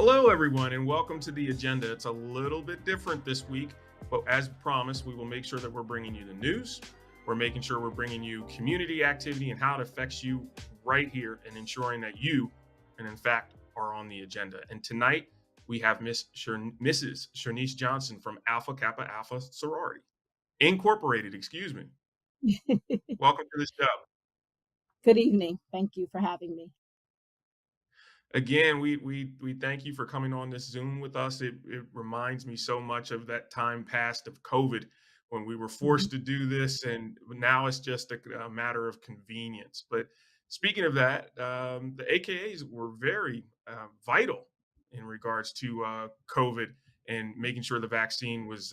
Hello, everyone, and welcome to the agenda. It's a little bit different this week, but as promised, we will make sure that we're bringing you the news. We're making sure we're bringing you community activity and how it affects you right here and ensuring that you, and in fact, are on the agenda. And tonight, we have Mrs. Sherice Johnson from Alpha Kappa Alpha Sorority Incorporated, excuse me. Welcome to the show. Good evening. Thank you for having me. Again, we thank you for coming on this Zoom with us. It reminds me so much of that time past of COVID when we were Mhm. forced to do this, and now it's just a matter of convenience. But speaking of that, the AKAs were very vital in regards to COVID and making sure the vaccine was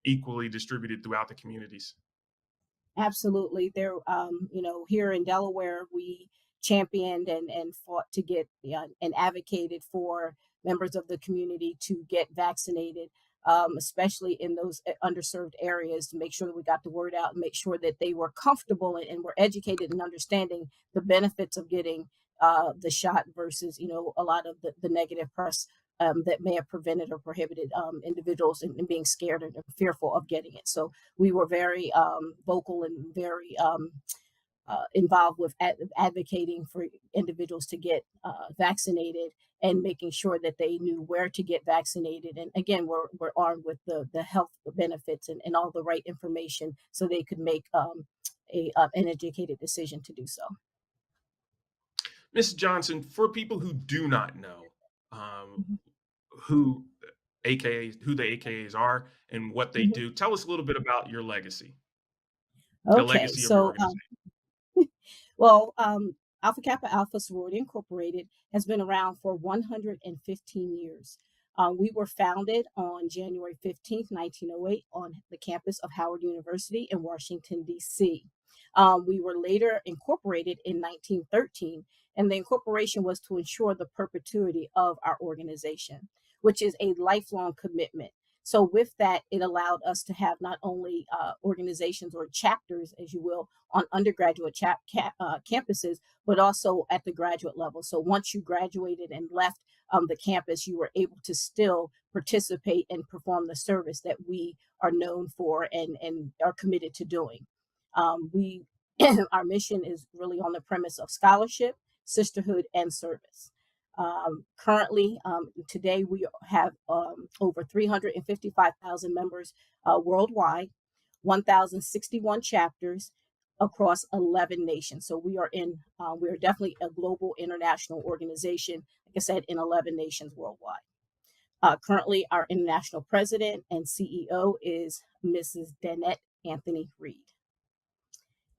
equally distributed throughout the communities. Absolutely. Here in Delaware, we championed and fought to get and advocated for members of the community to get vaccinated, especially in those underserved areas, to make sure that we got the word out and make sure that they were comfortable and were educated in understanding the benefits of getting the shot versus, a lot of the negative press that may have prevented or prohibited individuals in being scared and fearful of getting it. So we were very vocal and very involved with advocating for individuals to get vaccinated and making sure that they knew where to get vaccinated. And again, we're armed with the health benefits and all the right information so they could make an educated decision to do so. Ms. Johnson, for people who do not know, um, Mhm. who who the AKAs are and what they Mhm. do. Tell us a little bit about your legacy, the Okay, legacy of your so organization. well, Alpha Kappa Alpha Sorority Incorporated has been around for 115 years. We were founded on January 15th, 1908, on the campus of Howard University in Washington, D.C. We were later incorporated in 1913, and the incorporation was to ensure the perpetuity of our organization, which is a lifelong commitment. So, with that, it allowed us to have not only organizations or chapters, as you will, on undergraduate campuses, but also at the graduate level. So once you graduated and left the campus, you were able to still participate and perform the service that we are known for and are committed to doing. We Our mission is really on the premise of scholarship, sisterhood, and service. Currently, today we have over 355,000 members worldwide, 1,061 chapters across 11 nations. So we are definitely a global international organization, like I said, in 11 nations worldwide. Currently, our international president and CEO is Mrs. Danette Anthony Reed.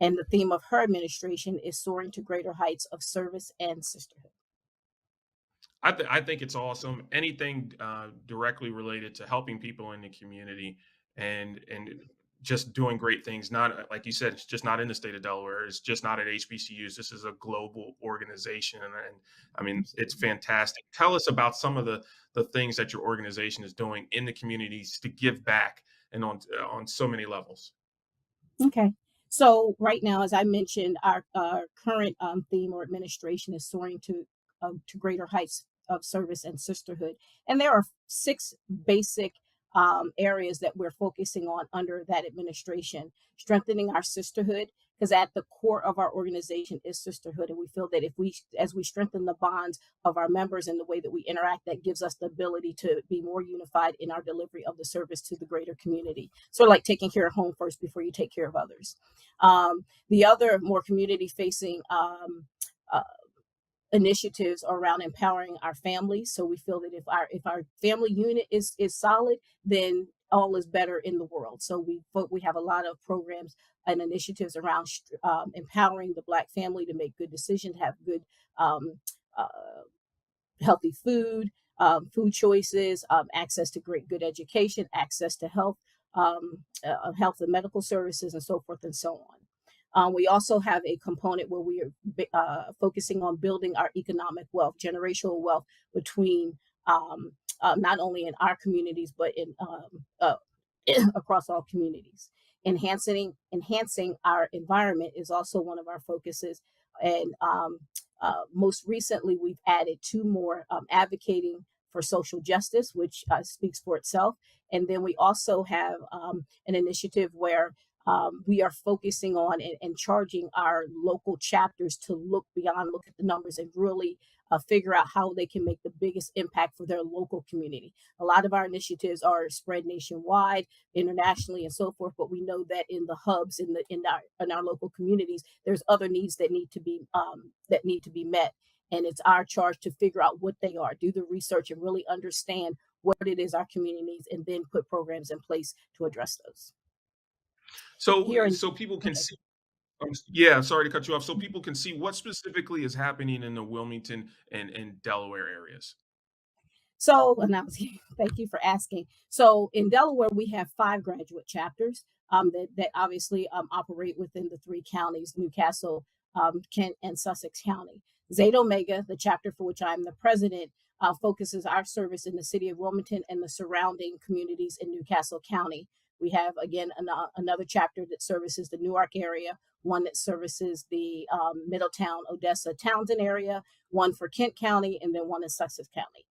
And the theme of her administration is soaring to greater heights of service and sisterhood. I think it's awesome. Anything directly related to helping people in the community and just doing great things. Not like you said, it's just not in the state of Delaware. It's just not at HBCUs. This is a global organization, and I mean it's Absolutely. fantastic. Tell us about some of the things that your organization is doing in the communities to give back and on so many levels. Okay. So right now, as I mentioned, our current theme or administration is soaring to greater heights of service and sisterhood, and there are six basic areas that we're focusing on under that administration: strengthening our sisterhood, because at the core of our organization is sisterhood, and we feel that if we, as we strengthen the bonds of our members and the way that we interact, that gives us the ability to be more unified in our delivery of the service to the greater community. Sort of like taking care of home first before you take care of others. The other more community facing uh, initiatives around empowering our families. So we feel that if our family unit is solid, then all is better in the world. So we have a lot of programs and initiatives around empowering the Black family to make good decisions, have good um, uh, healthy food choices, access to great good education, access to health and medical services, and so forth and so on. We also have a component where we are focusing on building our economic wealth, generational wealth between not only in our communities but in across all communities. Enhancing our environment is also one of our focuses, and Most recently, we've added two more, advocating for social justice, which speaks for itself. And then we also have an initiative where we are focusing on and charging our local chapters to look beyond, look at the numbers, and really figure out how they can make the biggest impact for their local community. A lot of our initiatives are spread nationwide, internationally, and so forth. But we know that in the hubs, in our local communities, there's other needs that need to be met, and it's our charge to figure out what they are, do the research, and really understand what it is our community needs, and then put programs in place to address those. So, Here in so people can Okay. see. Yeah, sorry to cut you off. So people can see what specifically is happening in the Wilmington and Delaware areas. So, and I was, thank you for asking. So, in Delaware, we have five graduate chapters that obviously operate within the three counties: Newcastle, Kent, and Sussex County. Zeta Omega, the chapter for which I'm the president, focuses our service in the city of Wilmington and the surrounding communities in Newcastle County. We have, again, another chapter that services the Newark area, one that services the Middletown, Odessa, Townsend area, one for Kent County, and then one in Sussex County.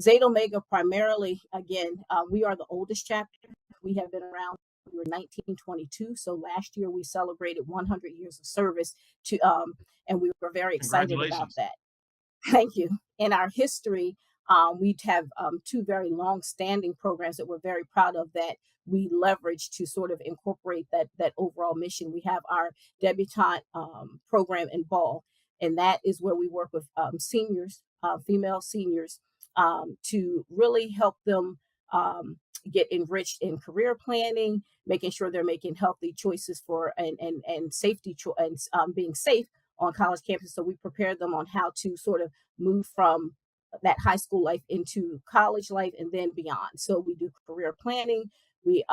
Zeta Omega primarily, again, we are the oldest chapter. We have been around. We were 1922, so last year we celebrated 100 years of service and we were very excited about Congratulations. that. Thank you. In our history, we have two very long-standing programs that we're very proud of that we leverage to sort of incorporate that overall mission. We have our debutante program in ball, and that is where we work with seniors, female seniors, to really help them get enriched in career planning, making sure they're making healthy choices for and safety and being safe on college campus. So we prepare them on how to sort of move from that high school life into college life and then beyond. So we do career planning. We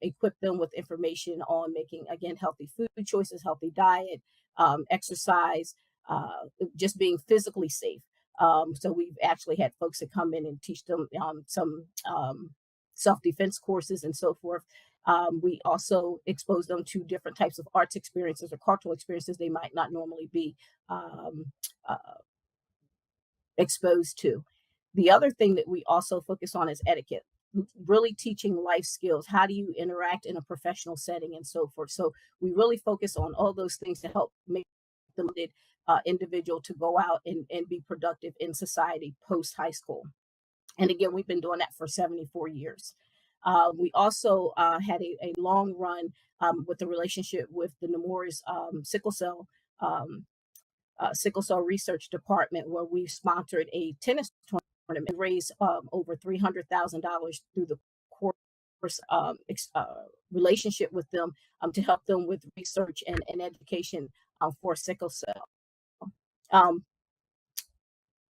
equip them with information on making, again, healthy food choices, healthy diet, exercise, just being physically safe. So we've actually had folks that come in and teach them some self-defense courses and so forth. We also expose them to different types of arts experiences or cultural experiences they might not normally be um, uh, exposed to. The other thing that we also focus on is etiquette, really teaching life skills. How do you interact in a professional setting and so forth? So we really focus on all those things to help make the individual to go out and be productive in society post high school. And again, we've been doing that for 74 years. We also had a long run with the relationship with the Nemours um, sickle cell research department, where we sponsored a tennis tournament and raised over $300,000 through the course relationship with them to help them with research and education for sickle cell. Um,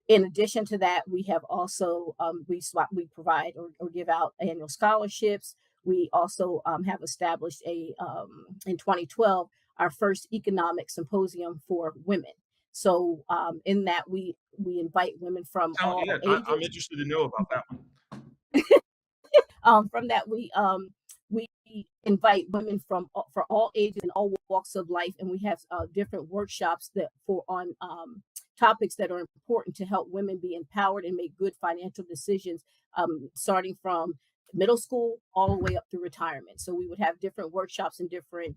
in addition to that, we have also we provide or give out annual scholarships. We also have established in 2012 our first economic symposium for women. So in that we invite women from Yeah, all I'm ages. interested to know about that one. From that, we invite women for all ages and all walks of life, and we have different workshops that for on topics that are important to help women be empowered and make good financial decisions, starting from middle school all the way up through retirement. So we would have different workshops and different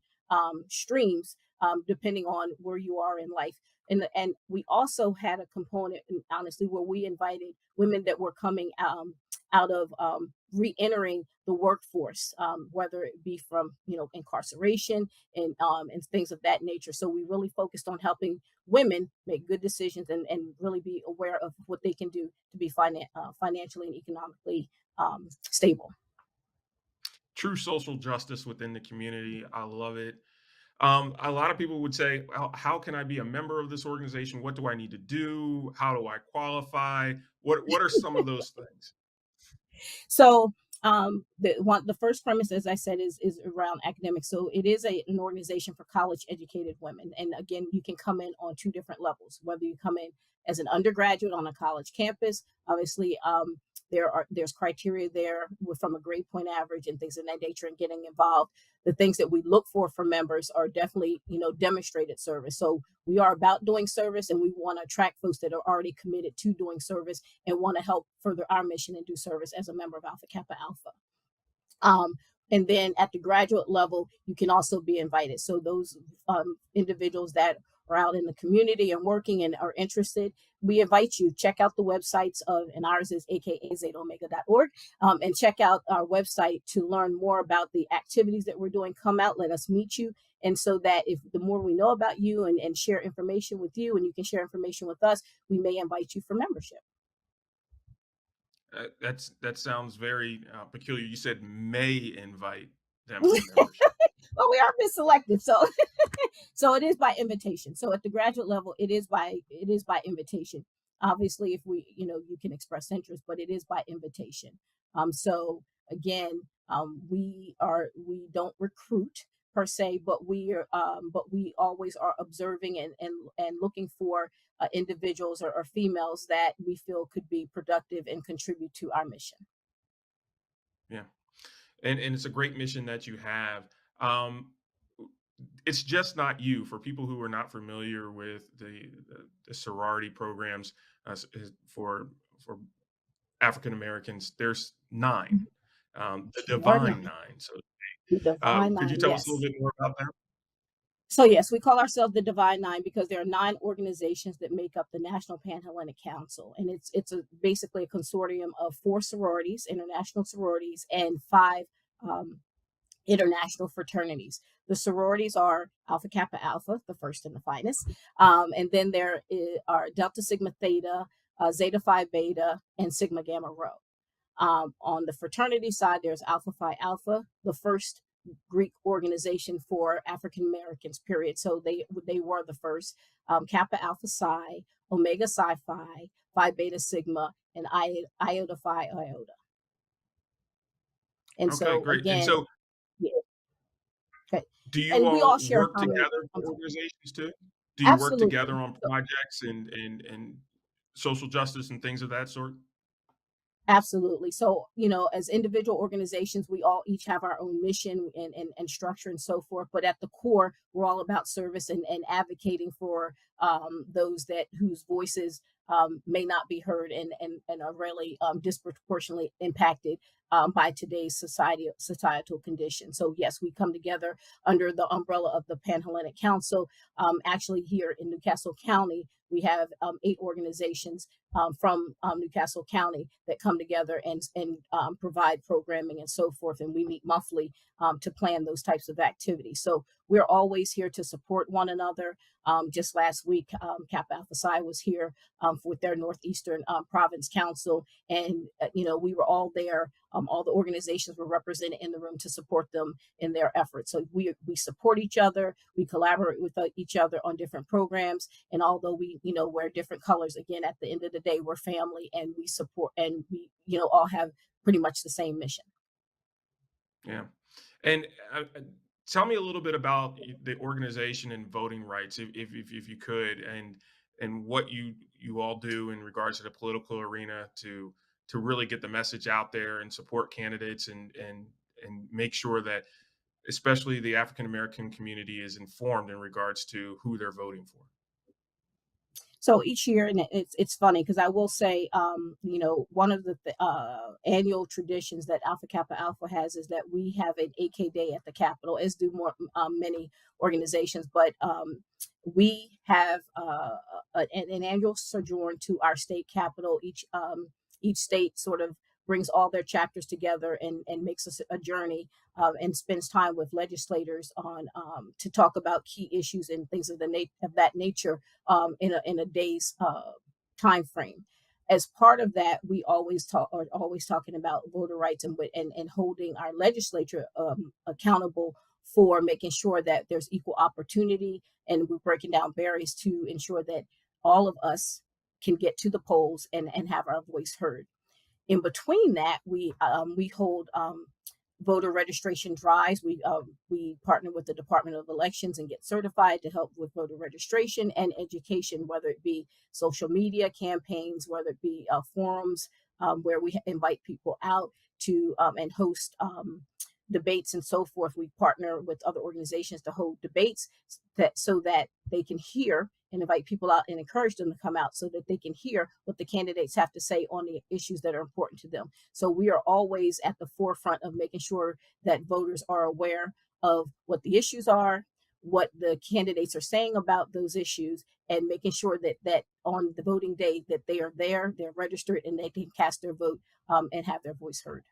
streams depending on where you are in life. And we also had a component, honestly, where we invited women that were coming out of re-entering the workforce, whether it be from incarceration and things of that nature. So we really focused on helping women make good decisions and really be aware of what they can do to be financially and economically stable. True social justice within the community. I love it. A lot of people would say, how can I be a member of this organization? What do I need to do? How do I qualify? What are some of those things? So the first premise, as I said, is around academics. So it is an organization for college educated women, and again, you can come in on two different levels. Whether you come in as an undergraduate on a college campus, obviously, There's criteria there from a grade point average and things of that nature, and getting involved. The things that we look for members are definitely, demonstrated service. So we are about doing service, and we want to attract folks that are already committed to doing service and want to help further our mission and do service as a member of Alpha Kappa Alpha. Um, and then at the graduate level, you can also be invited. So those individuals that are out in the community and working and are interested, we invite you. Check out the websites and ours is aka zetaomega.org, and check out our website to learn more about the activities that we're doing. Come out, let us meet you. And so that if the more we know about you and share information with you, and you can share information with us, we may invite you for membership. That sounds very peculiar. You said may invite them for membership. Well, we are a bit selective, so so it is by invitation. So at the graduate level, it is by invitation. Obviously, if you can express interest, but it is by invitation. So again, we don't recruit per se, but we always are observing and looking for individuals or females that we feel could be productive and contribute to our mission. Yeah, and it's a great mission that you have. Um, it's just not you. For people who are not familiar with the sorority programs for African Americans, there's nine, Mhm. the There are Divine nine. Nine. So, The Divine could you Nine, tell us a little yes. bit more about that? So yes, we call ourselves the Divine Nine because there are nine organizations that make up the National Panhellenic Council, and basically a consortium of four sororities, international sororities, and five um, international fraternities. The sororities are Alpha Kappa Alpha, the first and the finest, and then are Delta Sigma Theta, Zeta Phi Beta, and Sigma Gamma Rho. On the fraternity side, there's Alpha Phi Alpha, the first Greek organization for African Americans, period. So they were the first. Kappa Alpha Psi, Omega Psi Phi, Phi Beta Sigma, and Iota Phi Iota. And Okay, so great. And again, so, yeah, okay. do you And we all all share work common. together for organizations too? Do you work together Absolutely. on projects and social justice and things of that sort? Absolutely. So, as individual organizations, we all each have our own mission and structure and so forth. But at the core, we're all about service and advocating for those whose voices may not be heard and are really disproportionately impacted by today's societal conditions. So, yes, we come together under the umbrella of the Panhellenic Council. Actually, here in Newcastle County, we have 8 organizations from Newcastle County that come together and provide programming and so forth. And we meet monthly to plan those types of activities. So we're always here to support one another. Just last week, Kappa Alpha Psi was here with their Northeastern Province Council, and we were all there. All the organizations were represented in the room to support them in their efforts. So we support each other, we collaborate with each other on different programs, and although we wear different colors, again at the end of the day we're family, and we support, and we all have pretty much the same mission. Yeah. And tell me a little bit about the organization and voting rights, if you could, and what you all do in regards to the political arena to really get the message out there and support candidates and make sure that especially the African American community is informed in regards to who they're voting for. So each year, and it's funny because I will say, one of the annual traditions that Alpha Kappa Alpha has is that we have an AK Day at the Capitol, as do many organizations. But we have an annual sojourn to our state capital. Each state sort of brings all their chapters together and makes us a journey and spends time with legislators on to talk about key issues and things of that nature in a day's time frame. As part of that, we are always talking about voter rights and holding our legislature accountable for making sure that there's equal opportunity, and we're breaking down barriers to ensure that all of us can get to the polls and have our voice heard. In between that, we hold voter registration drives. We partner with the Department of Elections and get certified to help with voter registration and education, whether it be social media campaigns, whether it be forums where we invite people out to and host debates and so forth. We partner with other organizations to hold debates so that they can hear and invite people out and encourage them to come out so that they can hear what the candidates have to say on the issues that are important to them. So we are always at the forefront of making sure that voters are aware of what the issues are, what the candidates are saying about those issues, and making sure that on the voting day that they are there, they're registered, and they can cast their vote and have their voice heard.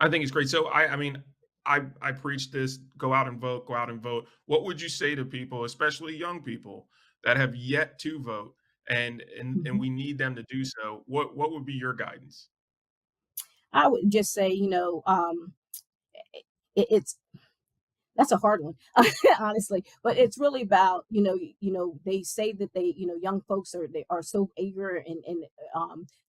I think it's great. So I mean, I preach this: go out and vote, go out and vote. What would you say to people, especially young people that have yet to vote, and Mhm. we need them to do so? What would be your guidance? I would just say, it's that's a hard one, honestly. But it's really about, they say that young folks they are so eager and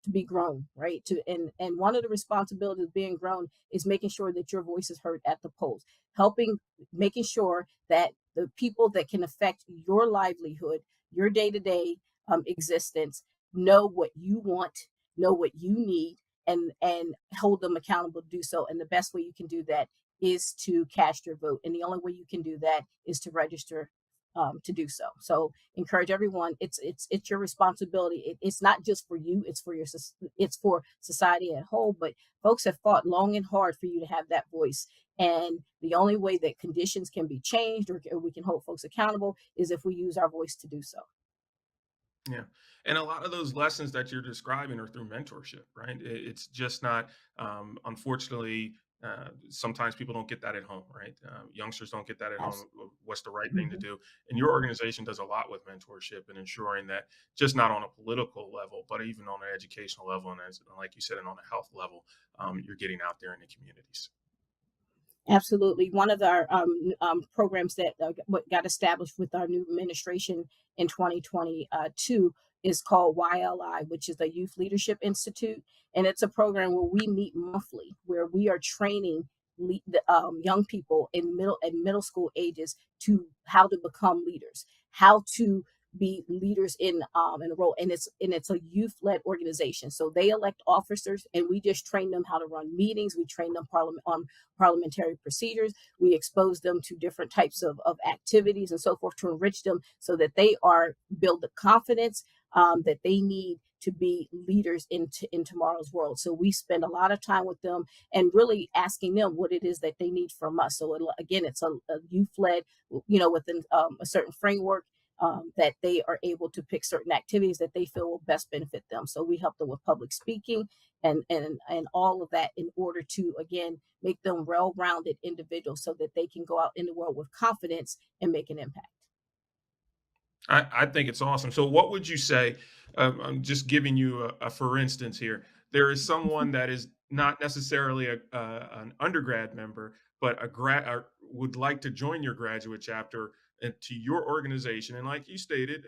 to be grown, right? And one of the responsibilities of being grown is making sure that your voice is heard at the polls, helping, making sure that the people that can affect your livelihood, your day to day existence, know what you want, know what you need, and hold them accountable to do so. And the best way you can do that is to cast your vote. And the only way you can do that is to register to do so. So encourage everyone. It's your responsibility. It's not just for you. It's for it's for society at whole. But folks have fought long and hard for you to have that voice. And the only way that conditions can be changed or we can hold folks accountable is if we use our voice to do so. Yeah. And a lot of those lessons that you're describing are through mentorship, right? It's just not, unfortunately, sometimes people don't get that at home, right? Youngsters don't get that at home. What's the right thing to Absolutely. do? And your organization does a lot with mentorship and ensuring that just not on a political level, but even on an educational level, and as like you said, and on a health level, you're getting out there in the communities. Absolutely. One of our programs that what got established with our new administration in 2022 is called YLI, which is the Youth Leadership Institute. And it's a program where we meet monthly, where we are training young people in middle school ages to how to become leaders, how to be leaders in a role. And it's a youth led organization. So they elect officers, and we just train them how to run meetings. We train them on parliamentary procedures. We expose them to different types of activities and so forth to enrich them so that they are build the confidence that they need to be leaders in tomorrow's world. So we spend a lot of time with them and really asking them what it is that they need from us. So again, it's a youth led, within a certain framework. That they are able to pick certain activities that they feel will best benefit them. So we help them with public speaking and all of that in order to again make them well-rounded individuals so that they can go out in the world with confidence and make an impact. I think it's awesome. So, what would you say? I'm just giving you a for instance here. There is someone that is not necessarily an undergrad member, but a grad would like to join your graduate chapter to your organization. And like you stated,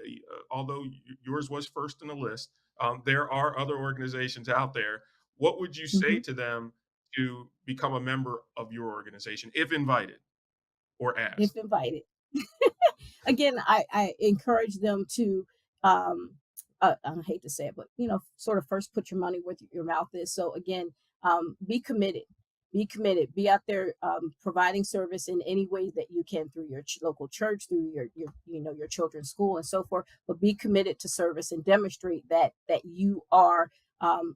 although yours was first in the list, there are other organizations out there. What would you say Mhm. to them to become a member of your organization if invited or If asked? invited. Again, I encourage them to, um, I hate to say it, but sort of first put your money where your mouth is. So again, be committed, be committed, be out there providing service in any way that you can through your local church, through your children's school and so forth. But be committed to service and demonstrate that you are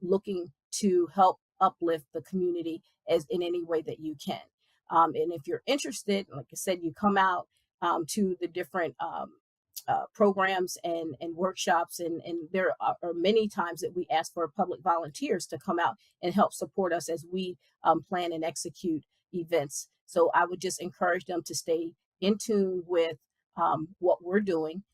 looking to help uplift the community as in any way that you can. And if you're interested, like I said, you come out to the different programs and workshops. And there are many times that we ask for public volunteers to come out and help support us as we plan and execute events. So I would just encourage them to stay in tune with what we're doing.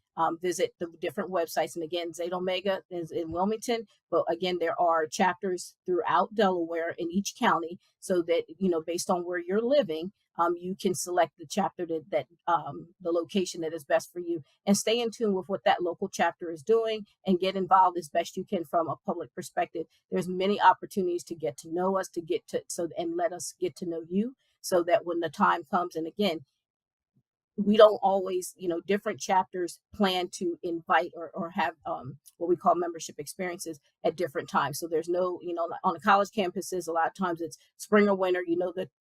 visit the different websites. And again, Zeta Omega is in Wilmington, but again, there are chapters throughout Delaware in each county, so that, based on where you're living, you can select the chapter that the location that is best for you, and stay in tune with what that local chapter is doing and get involved as best you can from a public perspective. There's many opportunities to get to know us, and let us get to know you, so that when the time comes, and again, we don't always, different chapters plan to invite or have what we call membership experiences at different times. So there's no, on the college campuses, a lot of times it's spring or winter,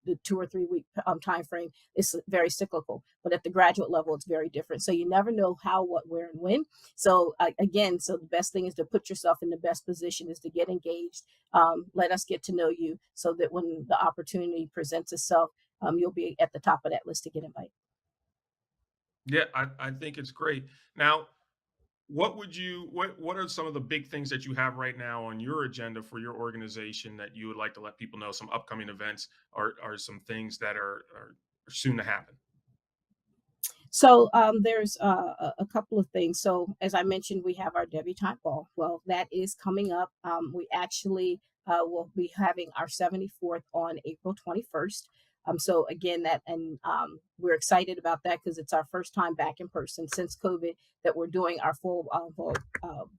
the 2 or 3 week time frame is very cyclical. But at the graduate level, it's very different. So you never know how, what, where, and when. So again, so the best thing is to put yourself in the best position, is to get engaged. Let us get to know you, so that when the opportunity presents itself, you'll be at the top of that list to get invited. Yeah, I think it's great. Now, what are some of the big things that you have right now on your agenda for your organization that you would like to let people know, some upcoming events, or some things that are soon to happen? So there's a couple of things. So as I mentioned, we have our debutante ball. Well, that is coming up. We actually will be having our 74th on April 21st. So again, we're excited about that, because it's our first time back in person since COVID that we're doing our full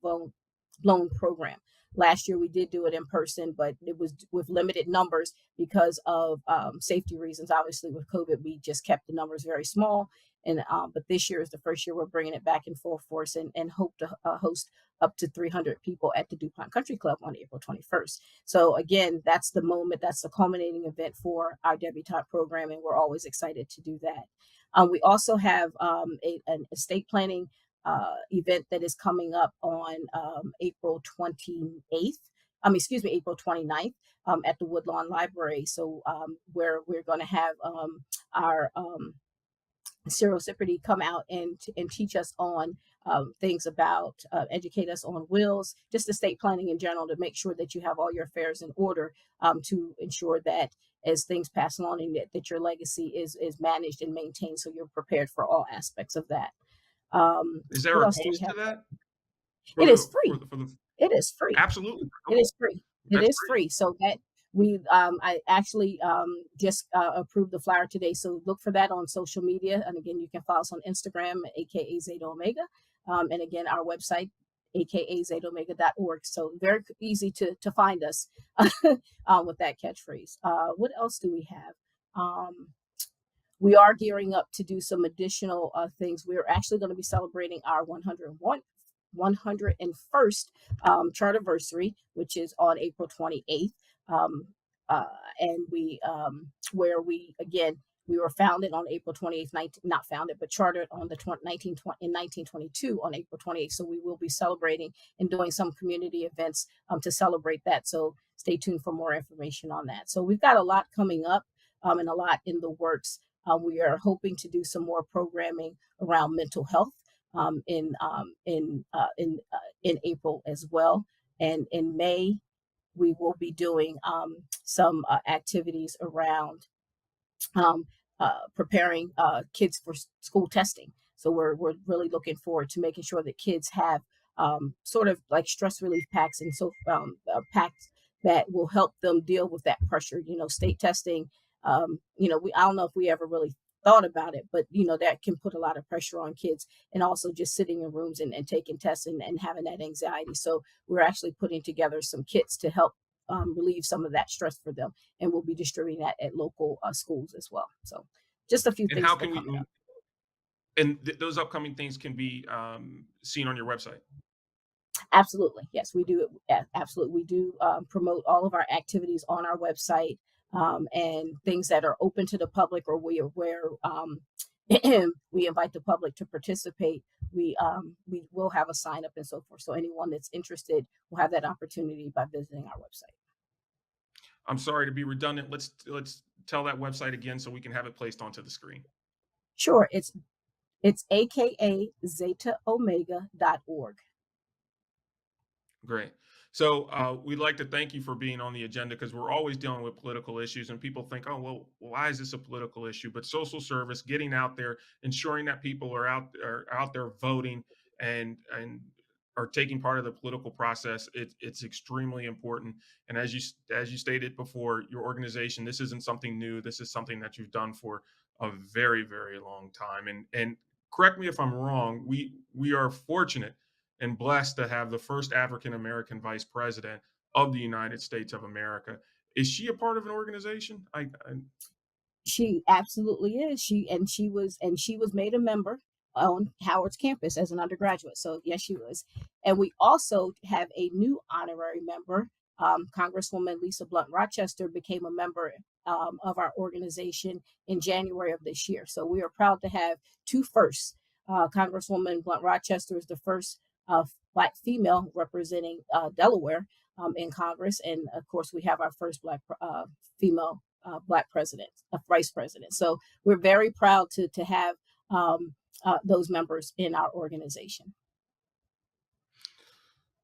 blown program. Last year we did do it in person, but it was with limited numbers because of safety reasons. Obviously, with COVID, we just kept the numbers very small. And but this year is the first year we're bringing it back in full force, and hope to host up to 300 people at the DuPont Country Club on April 21st. So again, that's the moment, that's the culminating event for our debutante program, and we're always excited to do that. We also have an estate planning event that is coming up on April 28th. Excuse me, April 29th, at the Woodlawn Library. So where we're going to have our Sorority come out and teach us on things about, educate us on wills, just estate planning in general, to make sure that you have all your affairs in order, to ensure that as things pass along, and that your legacy is managed and maintained, so you're prepared for all aspects of that. Is there What a else do we cost to have? that It for is the free. for the It is free. Absolutely. It Okay, is free. It that's is great. free. So that I actually just approved the flyer today. So look for that on social media. And again, you can follow us on Instagram, aka Zeta Omega. And again, our website, aka zetaomega.org. So very easy to find us with that catchphrase. What else do we have? We are gearing up to do some additional things. We're actually going to be celebrating our 101st charterversary, which is on April 28th. Um, and where we, again, we were founded on April 28th, not founded, but chartered on the 1922 on April 28th. So we will be celebrating and doing some community events to celebrate that. So stay tuned for more information on that. So we've got a lot coming up, and a lot in the works. We are hoping to do some more programming around mental health in April as well, and in May we will be doing some activities around um, preparing kids for school testing. So we're really looking forward to making sure that kids have sort of like stress relief packs, and so packs that will help them deal with that pressure. State testing. I don't know if we ever really thought about it, but that can put a lot of pressure on kids, and also just sitting in rooms and taking tests and having that anxiety. So we're actually putting together some kits to help relieve some of that stress for them, and we'll be distributing that at local schools as well. So just a few And things how that are can we? coming up. And those upcoming things can be seen on your website. Absolutely. Yes, we do. Absolutely. We do promote all of our activities on our website, and things that are open to the public, or where we invite the public to participate. We will have a sign up and so forth. So anyone that's interested will have that opportunity by visiting our website. I'm sorry to be redundant. Let's tell that website again so we can have it placed onto the screen. Sure. It's aka zetaomega.org. Great. So we'd like to thank you for being on the agenda, because we're always dealing with political issues, and people think, oh, well, why is this a political issue? But social service, getting out there, ensuring that people are out there voting, and are taking part of the political process. It's extremely important. And as you stated before, your organization, this isn't something new. This is something that you've done for a very, very long time. And correct me if I'm wrong. We are fortunate and blessed to have the first African American vice president of the United States of America. Is she a part of an organization? She absolutely is. She was made a member on Howard's campus as an undergraduate. So yes, she was. And we also have a new honorary member. Congresswoman Lisa Blunt Rochester became a member of our organization in January of this year. So we are proud to have two firsts. Congresswoman Blunt Rochester is the first Black female representing Delaware in Congress, and of course, we have our first Black female Black president, vice president. So we're very proud to have those members in our organization.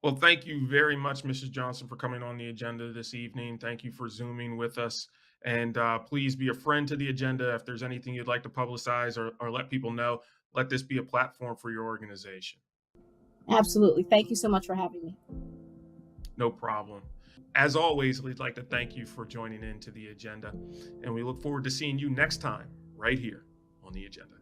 Well, thank you very much, Mrs. Johnson, for coming on the agenda this evening. Thank you for Zooming with us. And please be a friend to the agenda. If there's anything you'd like to publicize or let people know, let this be a platform for your organization. Absolutely. Thank you so much for having me. No problem. As always, we'd like to thank you for joining into the agenda. And we look forward to seeing you next time right here on the agenda.